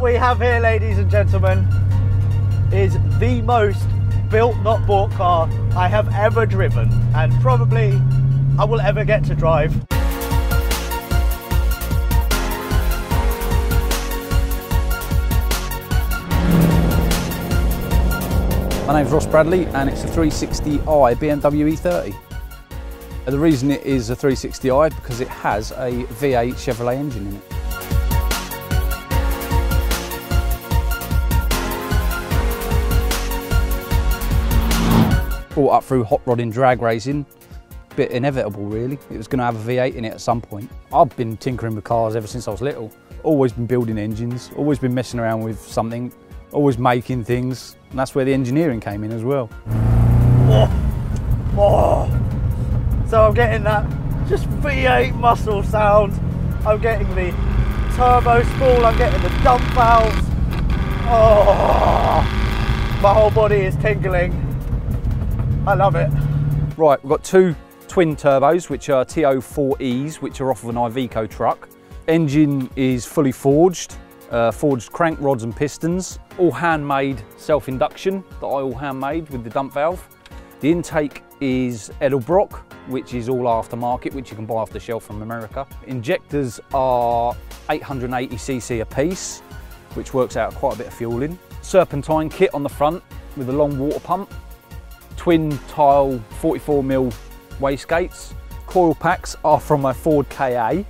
we have here, ladies and gentlemen, is the most built not bought car I have ever driven, and probably I will ever get to drive. My name's Ross Bradley and it's a 360i BMW E30. The reason it is a 360i because it has a V8 Chevrolet engine in it. Brought up through hot rodding drag racing, bit inevitable really. It was going to have a V8 in it at some point. I've been tinkering with cars ever since I was little. Always been building engines, always been messing around with something, always making things, and that's where the engineering came in as well. So I'm getting that just V8 muscle sound, I'm getting the turbo spool, I'm getting the dump valves. My whole body is tingling. I love it. Right, we've got two twin turbos, which are TO4Es, which are off of an Iveco truck. Engine is fully forged, forged crank rods and pistons, all handmade self-induction that I all handmade with the dump valve. The intake is Edelbrock, which is all aftermarket, which you can buy off the shelf from America. Injectors are 880cc a piece, which works out quite a bit of fuel in. Serpentine kit on the front with a long water pump. Twin tile 44mm wastegates. Coil packs are from a Ford KA,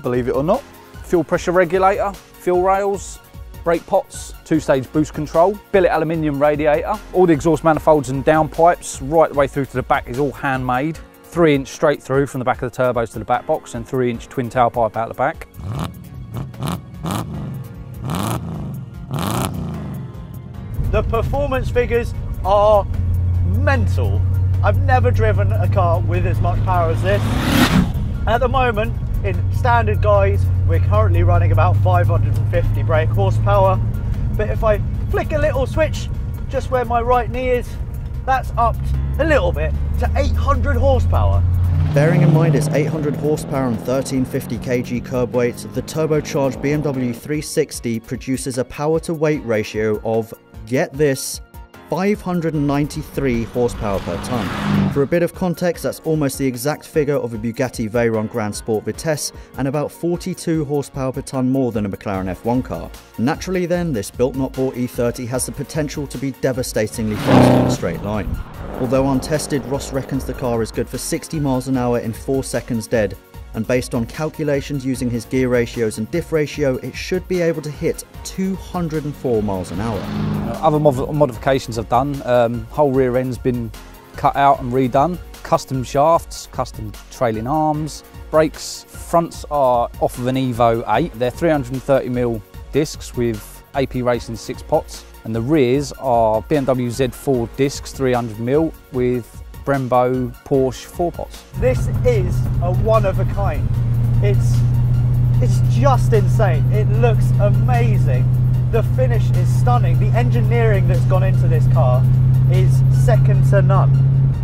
believe it or not. Fuel pressure regulator, fuel rails, brake pots, two-stage boost control, billet aluminium radiator. All the exhaust manifolds and downpipes right the way through to the back is all handmade. 3-inch straight through from the back of the turbos to the back box and 3-inch twin tailpipe out the back. The performance figures are mental. I've never driven a car with as much power as this. At the moment, in standard guise, we're currently running about 550 brake horsepower. But if I flick a little switch just where my right knee is, that's upped a little bit to 800 horsepower. Bearing in mind its 800 horsepower and 1350 kg curb weight, the turbocharged BMW 360 produces a power to weight ratio of, get this, 593 horsepower per tonne. For a bit of context, that's almost the exact figure of a Bugatti Veyron Grand Sport Vitesse and about 42 horsepower per tonne more than a McLaren F1 car. Naturally then, this built not bought E30 has the potential to be devastatingly fast in a straight line. Although untested, Ross reckons the car is good for 60 miles an hour in 4 seconds dead, and based on calculations using his gear ratios and diff ratio, it should be able to hit 204 miles an hour. Other modifications I've done, whole rear end's been cut out and redone, custom shafts, custom trailing arms, brakes, fronts are off of an Evo 8, they're 330mm discs with AP Racing 6 pots, and the rears are BMW Z4 discs 300mm with Brembo Porsche 4 pots. This is a one of a kind. It's just insane. It looks amazing. The finish is stunning. The engineering that's gone into this car is second to none.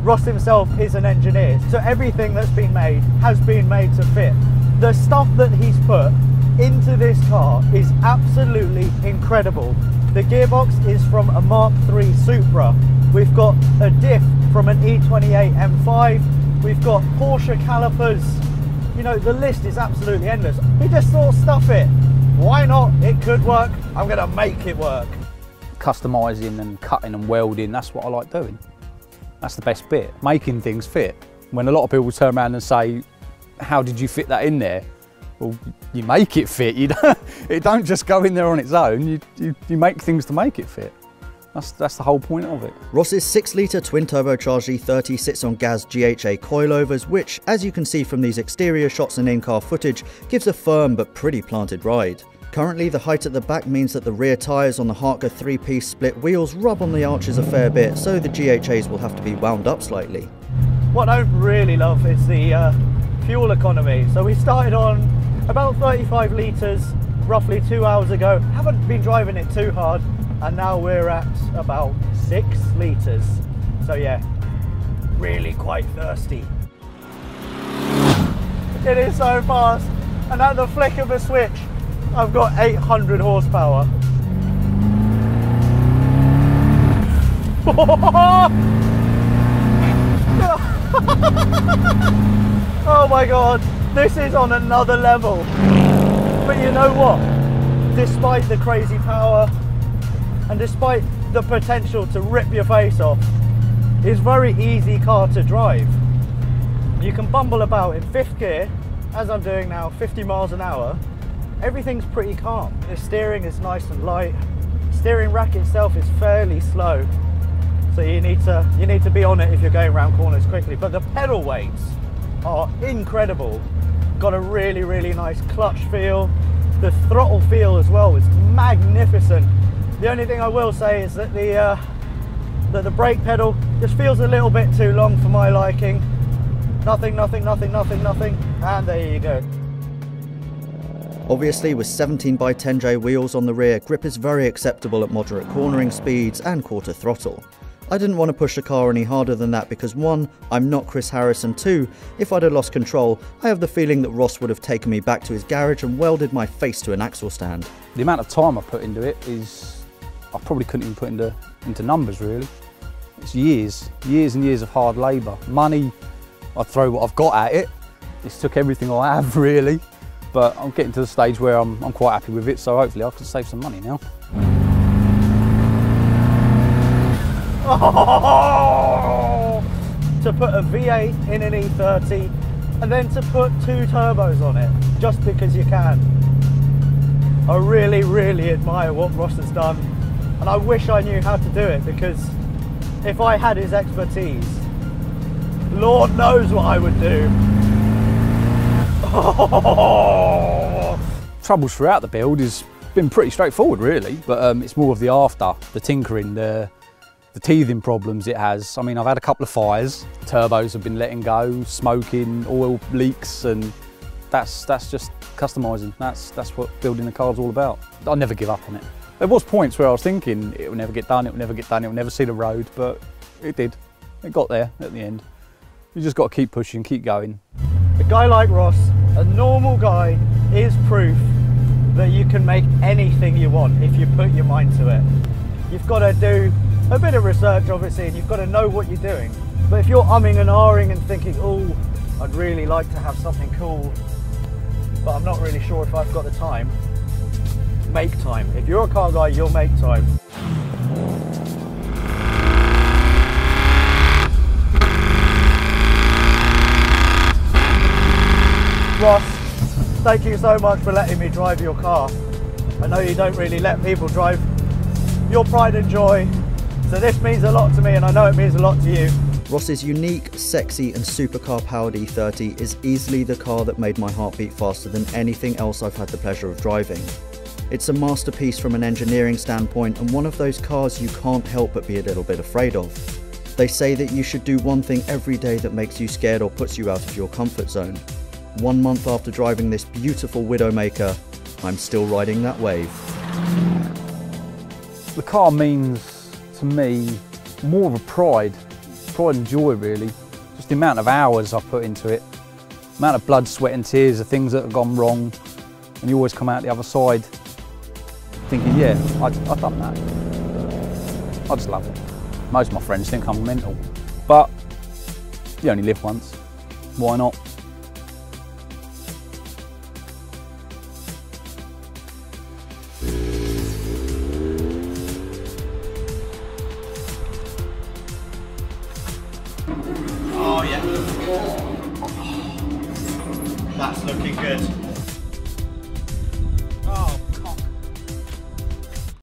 Ross himself is an engineer, so everything that's been made has been made to fit. The stuff that he's put into this car is absolutely incredible. The gearbox is from a Mark III Supra. We've got a diff from an E28 M5. We've got Porsche calipers. You know, the list is absolutely endless. He just thought, stuff it. Why not? It could work. I'm going to make it work. Customising and cutting and welding, that's what I like doing. That's the best bit, making things fit. When a lot of people turn around and say, how did you fit that in there? Well, you make it fit. It don't just go in there on its own. You make things to make it fit. That's the whole point of it. Ross's 6-litre twin turbocharged E30 sits on GAZ GHA coilovers, which, as you can see from these exterior shots and in-car footage, gives a firm but pretty planted ride. Currently, the height at the back means that the rear tyres on the Harker 3-piece split wheels rub on the arches a fair bit, so the GHAs will have to be wound up slightly. What I really love is the fuel economy. So we started on about 35 litres roughly 2 hours ago. Haven't been driving it too hard, and now we're at about 6 litres. So yeah, really quite thirsty. It is so fast, and at the flick of a switch, I've got 800 horsepower. Oh my god, this is on another level. But you know what? Despite the crazy power and despite the potential to rip your face off, it's a very easy car to drive. You can bumble about in 5th gear, as I'm doing now, 50 miles an hour. Everything's pretty calm. The steering is nice and light. Steering rack itself is fairly slow, so you need to be on it if you're going around corners quickly. But the pedal weights are incredible. Got a really, really nice clutch feel. The throttle feel as well is magnificent. The only thing I will say is that the brake pedal just feels a little bit too long for my liking. Nothing, nothing, nothing, nothing, nothing, and there you go. Obviously, with 17x10J wheels on the rear, grip is very acceptable at moderate cornering speeds and quarter throttle. I didn't want to push the car any harder than that because 1, I'm not Chris Harris, and 2, if I'd have lost control, I have the feeling that Ross would have taken me back to his garage and welded my face to an axle stand. The amount of time I put into it is, I probably couldn't even put into numbers really. It's years and years of hard labour. Money, I'd throw what I've got at it. It's took everything I have really, but I'm getting to the stage where I'm quite happy with it, so hopefully I can save some money now. Oh, to put a V8 in an E30 and then to put 2 turbos on it just because you can. I really, really admire what Ross has done, and I wish I knew how to do it, because if I had his expertise, Lord knows what I would do. Oh. Troubles throughout the build has been pretty straightforward really, but it's more of the after, the tinkering, the teething problems it has. I mean, I've had a couple of fires, turbos have been letting go, smoking, oil leaks, and that's just customising. That's what building the car's all about. I'll never give up on it. There was points where I was thinking it will never get done, it will never get done, it will never see the road, but it did. It got there at the end. You just got to keep pushing, keep going. A guy like Ross, a normal guy, is proof that you can make anything you want if you put your mind to it. You've got to do a bit of research obviously, and you've got to know what you're doing. But if you're umming and ahhing and thinking, oh, I'd really like to have something cool, but I'm not really sure if I've got the time, make time. If you're a car guy, you'll make time. Ross, thank you so much for letting me drive your car. I know you don't really let people drive your pride and joy, so this means a lot to me, and I know it means a lot to you. Ross's unique, sexy and supercar powered E30 is easily the car that made my heart beat faster than anything else I've had the pleasure of driving. It's a masterpiece from an engineering standpoint, and one of those cars you can't help but be a little bit afraid of. They say that you should do one thing every day that makes you scared or puts you out of your comfort zone. 1 month after driving this beautiful Widowmaker, I'm still riding that wave. The car means to me more of a pride and joy really. Just the amount of hours I've put into it, the amount of blood, sweat and tears of things that have gone wrong, and you always come out the other side thinking, yeah, I've done that. I just love it. Most of my friends think I'm mental, but you only live once, why not? Oh yeah. That's looking good.